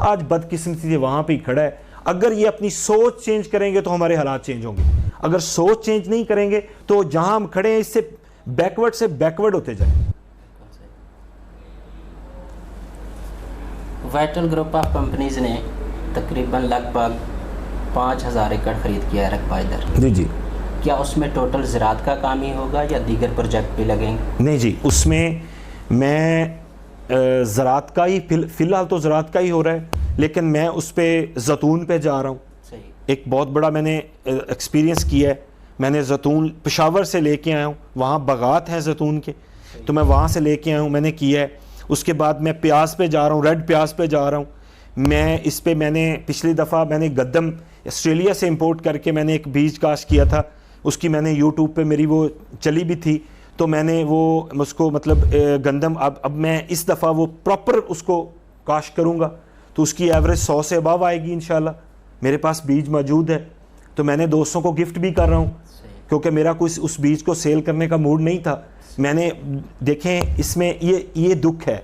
آج بدقسمتی سے وہاں پہ ہی کھڑا ہے. اگر یہ اپنی سوچ چینج کریں گے تو ہمارے حالات چینج ہوں گے. اگر سوچ چینج نہیں کریں گے تو جہاں ہم کھڑے ہیں اس سے بیکورڈ ہوتے جائیں. وائٹل گروپ آف کمپنیز نے تقریباً لگ بھگ 5000 ایکڑ خرید کیا ہے رقبہ ادھر. جی جی. کیا اس میں ٹوٹل زراعت کا کام ہی ہوگا یا دیگر پروجیکٹ بھی لگیں گے؟ نہیں جی, اس میں زراعت کا ہی فی الحال تو زراعت کا ہی ہو رہا ہے, لیکن میں اس پہ زیتون پہ جا رہا ہوں. ایک بہت بڑا میں نے ایکسپیرینس کیا ہے. میں نے زیتون پشاور سے لے کے آیا ہوں, وہاں باغات ہیں زیتون کے, تو میں وہاں سے لے کے آیا ہوں, میں نے کیا ہے. اس کے بعد میں پیاز پہ جا رہا ہوں, ریڈ پیاز پہ جا رہا ہوں. میں نے پچھلی دفعہ میں نے گندم آسٹریلیا سے امپورٹ کر کے میں نے ایک بیج کاشت کیا تھا, اس کی میں نے یوٹیوب پہ میری وہ چلی بھی تھی, تو میں نے اس کو مطلب گندم اب میں اس دفعہ وہ پراپر اس کو کاشت کروں گا, تو اس کی ایوریج 100 سے ابو آئے گی انشاءاللہ. میرے پاس بیج موجود ہے, تو میں نے دوستوں کو گفٹ بھی کر رہا ہوں, کیونکہ میرا کوئی اس بیج کو سیل کرنے کا موڈ نہیں تھا. میں نے دیکھیں اس میں یہ دکھ ہے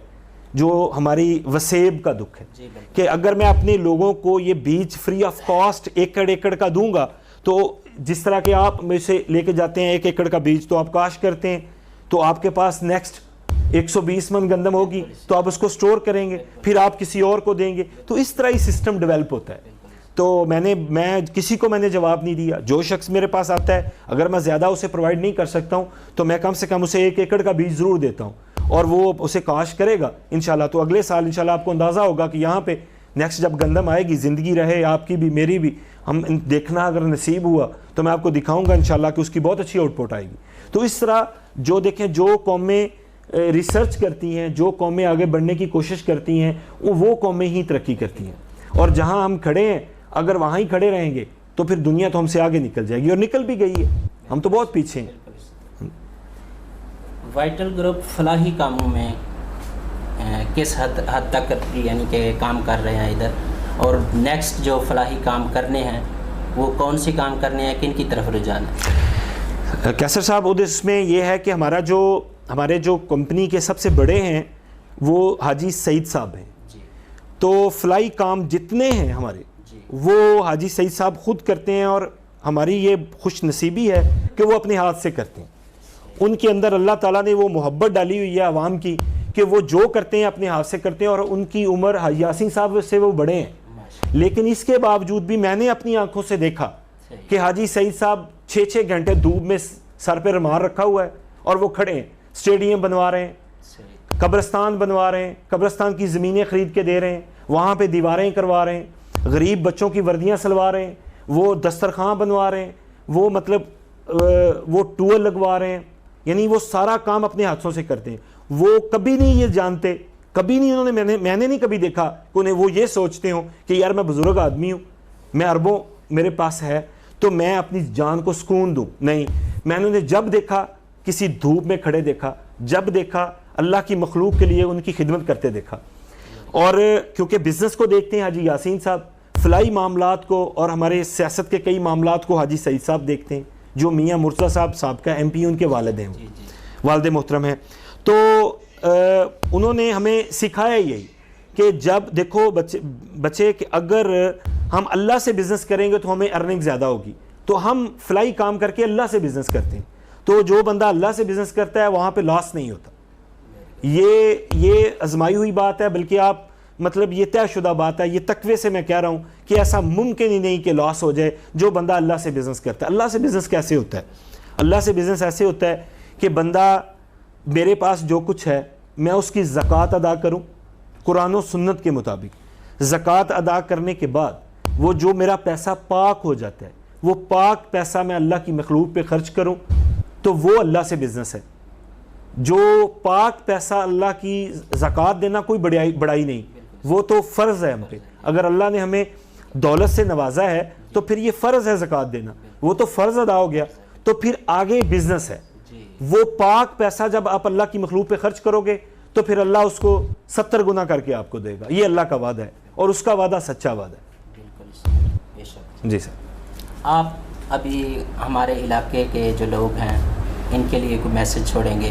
جو ہماری وسیب کا دکھ ہے کہ اگر میں اپنے لوگوں کو یہ بیج فری آف کاسٹ ایکڑ کا دوں گا, تو جس طرح کہ آپ میں سے لے کے جاتے ہیں 1 ایکڑ کا بیج, تو آپ کاشت کرتے ہیں, تو آپ کے پاس نیکسٹ 120 من گندم ہوگی, تو آپ اس کو سٹور کریں گے, پھر آپ کسی اور کو دیں گے, تو اس طرح ہی سسٹم ڈیولپ ہوتا ہے. تو میں کسی کو میں نے جواب نہیں دیا. جو شخص میرے پاس آتا ہے, اگر میں زیادہ اسے پرووائڈ نہیں کر سکتا ہوں تو میں کم سے کم اسے 1 ایکڑ کا بیج ضرور دیتا ہوں, اور وہ اسے کاشت کرے گا انشاءاللہ. تو اگلے سال انشاءاللہ آپ کو اندازہ ہوگا کہ یہاں پہ نیکسٹ جب گندم آئے گی, زندگی رہے آپ کی بھی میری بھی, ہم دیکھنا اگر نصیب ہوا تو میں آپ کو دکھاؤں گا انشاءاللہ کہ اس کی بہت اچھی آؤٹ پٹ آئے گی. تو اس طرح جو دیکھیں, جو قومیں ریسرچ کرتی ہیں, جو قومیں آگے بڑھنے کی کوشش کرتی ہیں, وہ قومیں ہی ترقی کرتی ہیں. اور جہاں ہم کھڑے ہیں اگر وہاں ہی کھڑے رہیں گے تو پھر دنیا تو ہم سے آگے نکل جائے گی, اور نکل بھی گئی ہے. ہم تو بہت پیچھے ہیں. وائٹل گروپ فلاحی کاموں میں کس حد تک یعنی کہ کام کر رہے ہیں ادھر, اور نیکسٹ جو فلاحی کام کرنے ہیں وہ کون سی کام کرنے ہیں, کن کی طرف رجحان ہے؟ کیسر صاحب, اس میں یہ ہے کہ ہمارے جو کمپنی کے سب سے بڑے ہیں وہ حاجی سعید صاحب ہیں. تو فلاحی کام جتنے ہیں ہمارے وہ حاجی سعید صاحب خود کرتے ہیں, اور ہماری یہ خوش نصیبی ہے کہ وہ اپنے ہاتھ سے کرتے ہیں. ان کے اندر اللہ تعالیٰ نے وہ محبت ڈالی ہوئی ہے عوام کی کہ وہ جو کرتے ہیں اپنے ہاتھ سے کرتے ہیں, اور ان کی عمر یاسین صاحب سے وہ بڑے ہیں. لیکن اس کے باوجود بھی میں نے اپنی آنکھوں سے دیکھا کہ حاجی سعید صاحب 6 گھنٹے دھوپ میں سر پہ رومال رکھا ہوا ہے اور وہ کھڑے ہیں, اسٹیڈیم بنوا رہے ہیں, قبرستان بنوا رہے ہیں, قبرستان کی زمینیں خرید کے دے رہے ہیں, وہاں پہ دیواریں کروا رہے ہیں, غریب بچوں کی وردیاں سلوا رہے ہیں, وہ دسترخوان بنوا رہے ہیں, وہ مطلب وہ ٹول لگوا رہے ہیں. یعنی وہ سارا کام اپنے ہاتھوں سے کرتے ہیں. وہ کبھی نہیں یہ جانتے, کبھی نہیں انہوں نے میں نے نہیں کبھی دیکھا کہ انہیں وہ یہ سوچتے ہوں کہ یار میں بزرگ آدمی ہوں, میں اربوں میرے پاس ہے تو میں اپنی جان کو سکون دوں. نہیں, میں نے جب دیکھا کسی دھوپ میں کھڑے دیکھا, جب دیکھا اللہ کی مخلوق کے لیے ان کی خدمت کرتے دیکھا. اور کیونکہ بزنس کو دیکھتے ہیں حاجی یاسین صاحب, فلاحی معاملات کو اور ہمارے سیاست کے کئی معاملات کو حاجی سعید صاحب دیکھتے ہیں, جو میاں مرتضیٰ صاحب سابقہ MP ان کے والد ہیں, والد محترم ہیں. تو انہوں نے ہمیں سکھایا یہی کہ جب دیکھو بچے کہ اگر ہم اللہ سے بزنس کریں گے تو ہمیں ارننگ زیادہ ہوگی. تو ہم فلاحی کام کر کے اللہ سے بزنس کرتے ہیں. تو جو بندہ اللہ سے بزنس کرتا ہے وہاں پہ لاس نہیں ہوتا. یہ آزمائی ہوئی بات ہے, بلکہ آپ مطلب یہ طے شدہ بات ہے, یہ تقوی سے میں کہہ رہا ہوں کہ ایسا ممکن ہی نہیں کہ لاس ہو جائے جو بندہ اللہ سے بزنس کرتا ہے. اللہ سے بزنس کیسے ہوتا ہے؟ اللہ سے بزنس ایسے ہوتا ہے کہ بندہ میرے پاس جو کچھ ہے میں اس کی زکوٰۃ ادا کروں قرآن و سنت کے مطابق. زکوٰۃ ادا کرنے کے بعد وہ جو میرا پیسہ پاک ہو جاتا ہے, وہ پاک پیسہ میں اللہ کی مخلوق پہ خرچ کروں, تو وہ اللہ سے بزنس ہے. جو پاک پیسہ اللہ کی زکوٰۃ دینا کوئی بڑائی نہیں, وہ تو فرض ہے ہم پہ. اگر اللہ نے ہمیں دولت سے نوازا ہے تو پھر یہ فرض ہے زکوٰۃ دینا, وہ تو فرض ادا ہو گیا. تو پھر آگے بزنس ہے. وہ پاک پیسہ جب آپ اللہ کی مخلوق پہ خرچ کرو گے تو پھر اللہ اس کو 70 گنا کر کے آپ کو دے گا. یہ اللہ کا وعدہ ہے, اور اس کا وعدہ سچا وعدہ ہے. جی سر. آپ ابھی ہمارے علاقے کے جو لوگ ہیں ان کے لیے کوئی میسج چھوڑیں گے؟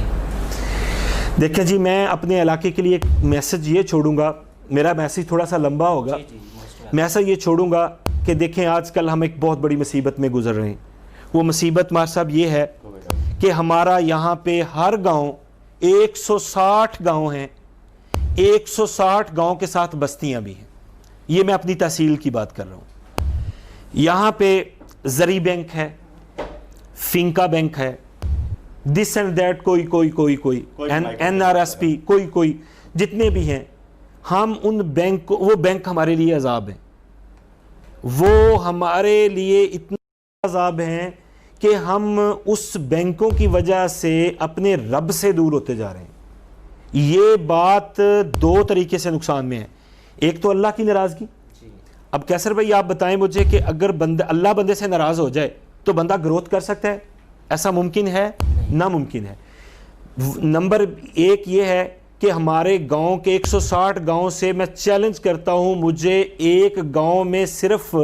دیکھیں جی, میں اپنے علاقے کے لیے ایک میسج یہ چھوڑوں گا. میرا میسیج تھوڑا سا لمبا ہوگا. جی میں ایسا یہ چھوڑوں گا کہ دیکھیں آج کل ہم ایک بہت بڑی مصیبت میں گزر رہے ہیں. وہ مصیبت مار صاحب یہ ہے کہ ہمارا یہاں پہ ہر گاؤں 160 گاؤں ہیں, 160 گاؤں کے ساتھ بستیاں بھی ہیں. یہ میں اپنی تحصیل کی بات کر رہا ہوں. یہاں پہ زری بینک ہے, فنکا بینک ہے, دس اینڈ دیٹ, کوئی این آر ایس پی, کوئی جتنے بھی ہیں. ہم ان بینک کو, وہ بینک ہمارے لیے عذاب ہیں, وہ ہمارے لیے اتنا عذاب ہیں کہ ہم اس بینکوں کی وجہ سے اپنے رب سے دور ہوتے جا رہے ہیں. یہ بات دو طریقے سے نقصان میں ہے. ایک تو اللہ کی ناراضگی. اب کیسر بھائی آپ بتائیں مجھے کہ اگر اللہ بندے سے ناراض ہو جائے تو بندہ گروتھ کر سکتا ہے؟ ایسا ممکن ہے؟ ناممکن ہے. نمبر ایک یہ ہے کہ ہمارے گاؤں کے 160 گاؤں سے میں چیلنج کرتا ہوں, مجھے ایک گاؤں میں صرف